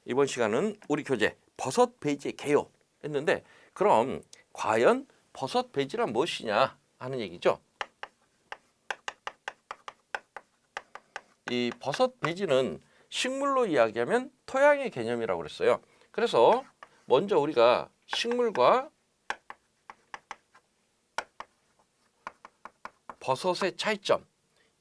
이번 시간은 우리 교재 버섯 베이지 개요 했는데, 그럼 과연 버섯 베이지란 무엇이냐 하는 얘기죠. 이 버섯 베이지는 식물로 이야기하면 토양의 개념이라고 그랬어요. 그래서 먼저 우리가 식물과 버섯의 차이점,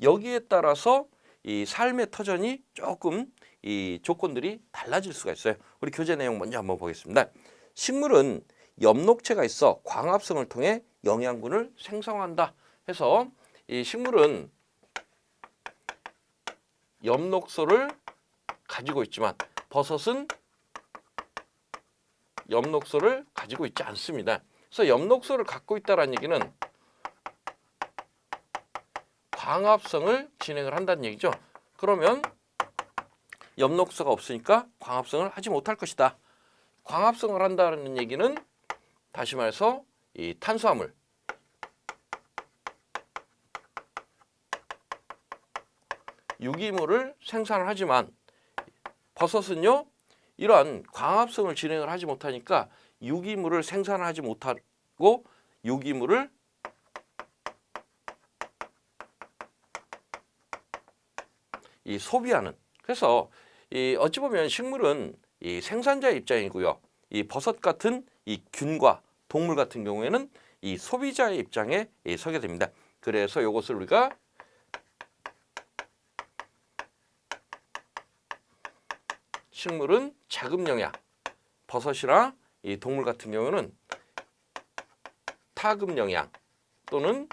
여기에 따라서 이 삶의 터전이 조금 이 조건들이 달라질 수가 있어요. 우리 교재 내용 먼저 한번 보겠습니다. 식물은 엽록체가 있어 광합성을 통해 영양분을 생성한다 해서, 이 식물은 엽록소를 가지고 있지만 버섯은 엽록소를 가지고 있지 않습니다. 그래서 엽록소를 갖고 있다는 얘기는 광합성을 진행을 한다는 얘기죠. 그러면 엽록소가 없으니까 광합성을 하지 못할 것이다. 광합성을 한다는 얘기는 다시 말해서 이 탄수화물, 유기물을 생산을 하지만 버섯은요, 이러한 광합성을 진행을 하지 못하니까 유기물을 생산하지 못하고 유기물을 이 소비하는, 그래서 이 어찌 보면 식물은 이 생산자의 입장이고요, 이 버섯 같은 이 균과 동물 같은 경우에는 이 소비자의 입장에 서게 됩니다. 그래서 이것을 우리가 식물은 자급 영양, 버섯이나 이 동물 같은 경우는 타급 영양 또는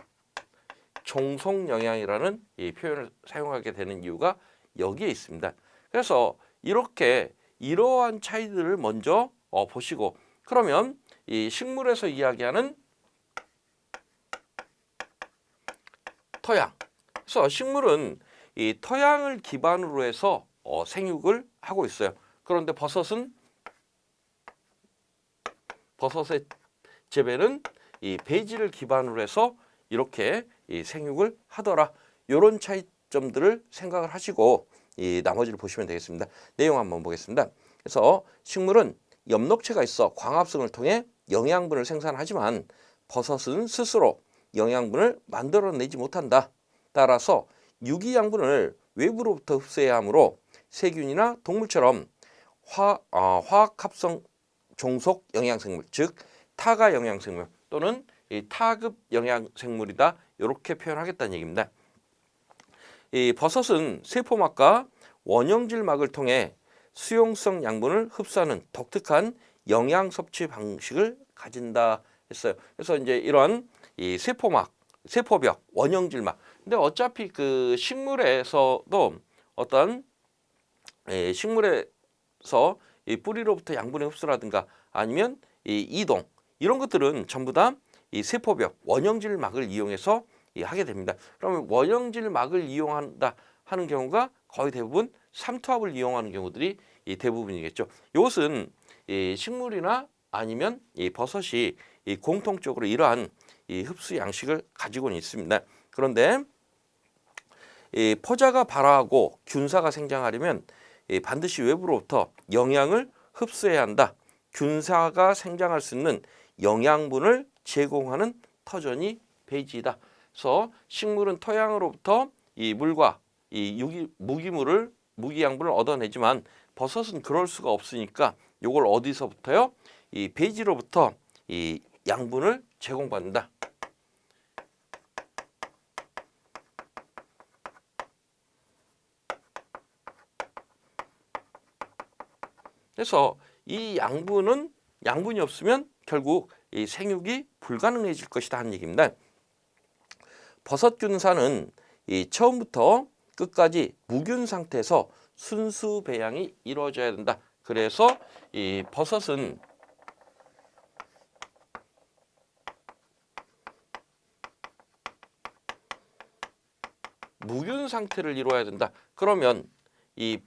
종속 영양이라는 이 표현을 사용하게 되는 이유가 여기에 있습니다. 그래서 이렇게 이러한 차이들을 먼저 보시고, 그러면 이 식물에서 이야기하는 토양, 그래서 식물은 이 토양을 기반으로 해서 생육을 하고 있어요. 그런데 버섯의 재배는 이 베이지를 기반으로 해서 이렇게 이 생육을 하더라. 이런 차이점들을 생각을 하시고 이 나머지를 보시면 되겠습니다. 내용 한번 보겠습니다. 그래서 식물은 엽록체가 있어 광합성을 통해 영양분을 생산하지만 버섯은 스스로 영양분을 만들어내지 못한다. 따라서 유기양분을 외부로부터 흡수해야 하므로 세균이나 동물처럼 화학합성 종속 영양생물, 즉 타가 영양생물 또는 이 타급 영양생물이다, 이렇게 표현하겠다는 얘기입니다. 이 버섯은 세포막과 원형질막을 통해 수용성 양분을 흡수하는 독특한 영양 섭취 방식을 가진다 했어요. 그래서 이제 이런 이 세포막, 세포벽, 원형질막. 근데 어차피 그 식물에서도 어떤 식물에서 이 뿌리로부터 양분의 흡수라든가 아니면 이 이동, 이런 것들은 전부 다 이 세포벽, 원형질막을 이용해서 하게 됩니다. 그러면 원형질막을 이용한다 하는 경우가 거의 대부분 삼투압을 이용하는 경우들이 대부분이겠죠. 이것은 이 식물이나 아니면 이 버섯이 공통적으로 이러한 흡수 양식을 가지고는 있습니다. 그런데 이 포자가 발화하고 균사가 생장하려면 반드시 외부로부터 영양을 흡수해야 한다. 균사가 생장할 수 있는 영양분을 제공하는 터전이 베이지이다. 그래서 식물은 토양으로부터 이 물과 이 무기양분을 얻어내지만 버섯은 그럴 수가 없으니까 이걸 어디서부터요? 이 베이지로부터 이 양분을 제공받는다. 그래서 이 양분이 없으면 결국 이 생육이 불가능해질 것이다 하는 얘기입니다. 버섯균사는 이 처음부터 끝까지 무균 상태에서 순수 배양이 이루어져야 된다. 그래서 이 버섯은 무균 상태를 이루어야 된다. 그러면 이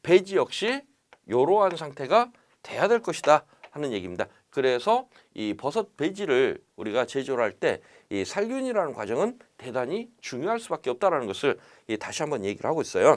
베이지 역시 이러한 상태가 돼야 될 것이다 하는 얘기입니다. 그래서 이 버섯 베이지를 우리가 제조를 할 때 이 살균이라는 과정은 대단히 중요할 수밖에 없다는 것을 다시 한번 얘기를 하고 있어요.